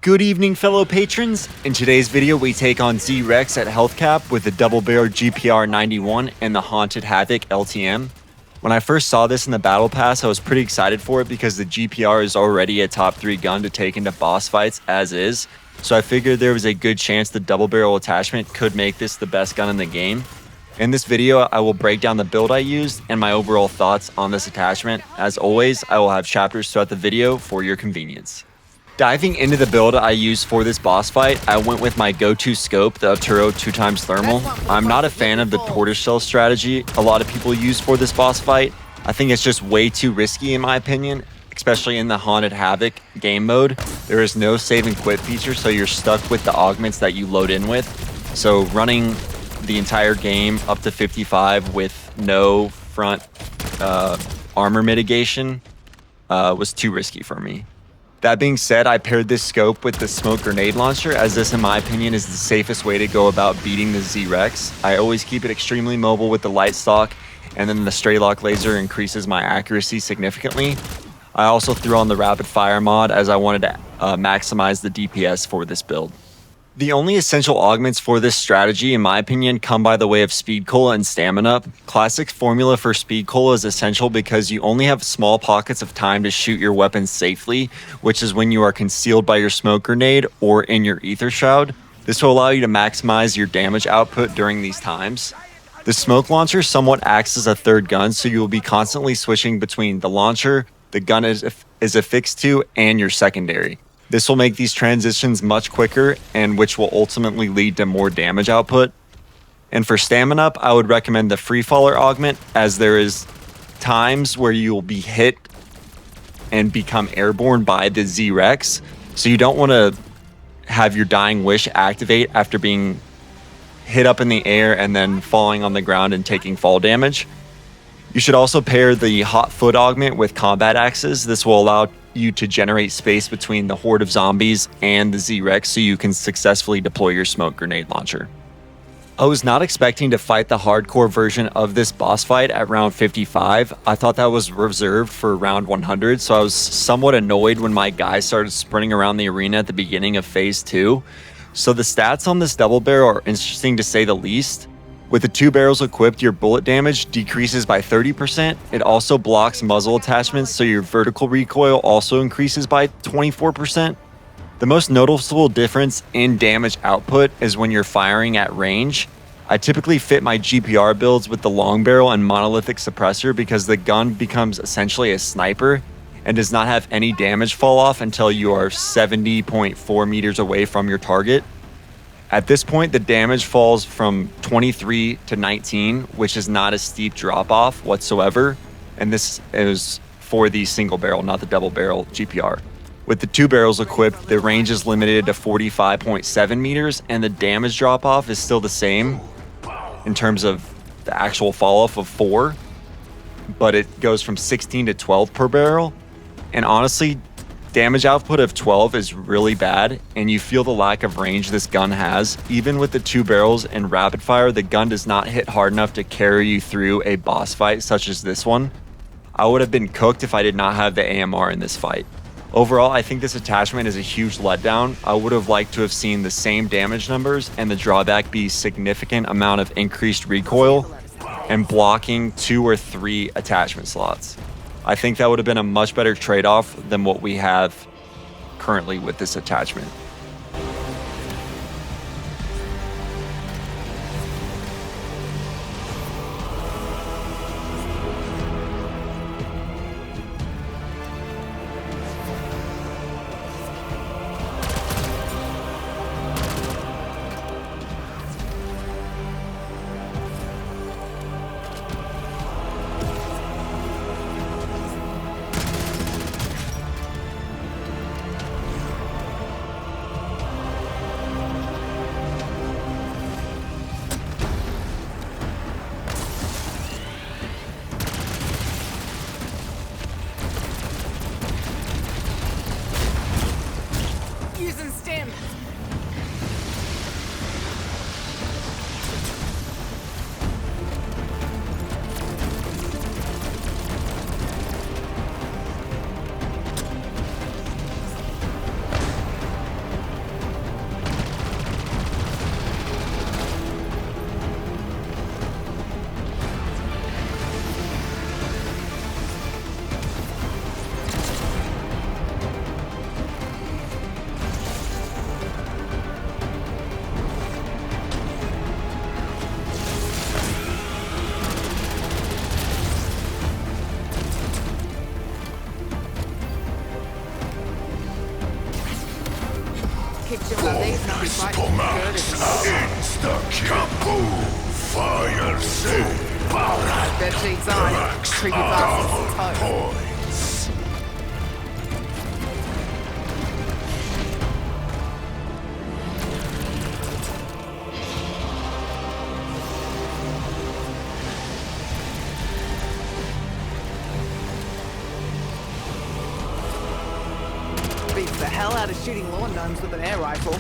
Good evening, fellow patrons. In today's video, we take on Z-Rex at health cap with the Double Barrel GPR-91 and the Haunted Havoc LTM. When I first saw this in the Battle Pass, I was pretty excited for it because the GPR is already a top 3 gun to take into boss fights as is, so I figured there was a good chance the Double Barrel attachment could make this the best gun in the game. In this video, I will break down the build I used and my overall thoughts on this attachment. As always, I will have chapters throughout the video for your convenience. Diving into the build I used for this boss fight, I went with my go-to scope, the Arturo 2x Thermal. I'm not a fan of the tortoiseshell strategy a lot of people use for this boss fight. I think it's just way too risky in my opinion, especially in the Haunted Havoc game mode. There is no save and quit feature, so you're stuck with the augments that you load in with. So running the entire game up to 55 with no front armor mitigation was too risky for me. That being said, I paired this scope with the smoke grenade launcher, as this in my opinion is the safest way to go about beating the Z-Rex. I always keep it extremely mobile with the light stock, and then the stray lock laser increases my accuracy significantly. I also threw on the rapid fire mod as I wanted to maximize the DPS for this build. The only essential augments for this strategy, in my opinion, come by the way of speed cola and stamina up. Classic formula for speed cola is essential because you only have small pockets of time to shoot your weapons safely, which is when you are concealed by your smoke grenade or in your ether shroud. This will allow you to maximize your damage output during these times. The smoke launcher somewhat acts as a third gun, so you will be constantly switching between the launcher, the gun is affixed to, and your secondary. This will make these transitions much quicker, and which will ultimately lead to more damage output. And for stamina up, I would recommend the free faller augment, as there is times where you will be hit and become airborne by the Z-Rex. So you don't want to have your dying wish activate after being hit up in the air and then falling on the ground and taking fall damage. You should also pair the hot foot augment with combat axes. This will allow you to generate space between the horde of zombies and the Z-Rex so you can successfully deploy your smoke grenade launcher. I was not expecting to fight the hardcore version of this boss fight at round 55. I thought that was reserved for round 100, so I was somewhat annoyed when my guys started sprinting around the arena at the beginning of phase 2. So the stats on this double barrel are interesting to say the least. With the 2 barrels equipped, your bullet damage decreases by 30%. It also blocks muzzle attachments, so your vertical recoil also increases by 24%. The most noticeable difference in damage output is when you're firing at range. I typically fit my GPR builds with the long barrel and monolithic suppressor because the gun becomes essentially a sniper and does not have any damage fall off until you are 70.4 meters away from your target. At this point, the damage falls from 23 to 19, which is not a steep drop off whatsoever. And this is for the single barrel, not the double barrel GPR. With the 2 barrels equipped, the range is limited to 45.7 meters, and the damage drop off is still the same in terms of the actual fall off of 4, but it goes from 16 to 12 per barrel. And honestly, damage output of 12 is really bad, and you feel the lack of range this gun has. Even with the 2 barrels and rapid fire, the gun does not hit hard enough to carry you through a boss fight such as this one. I would have been cooked if I did not have the AMR in this fight. Overall, I think this attachment is a huge letdown. I would have liked to have seen the same damage numbers and the drawback be significant amount of increased recoil and blocking 2 or 3 attachment slots. I think that would have been a much better trade-off than what we have currently with this attachment. Using stamina. Kicked you one of these and I'll be fighting Insta-kaboom! Fire sale! Their cheeks eyes, creepy bastards, Double toes. points! Beats the hell out of shooting lawn gnomes with an air rifle.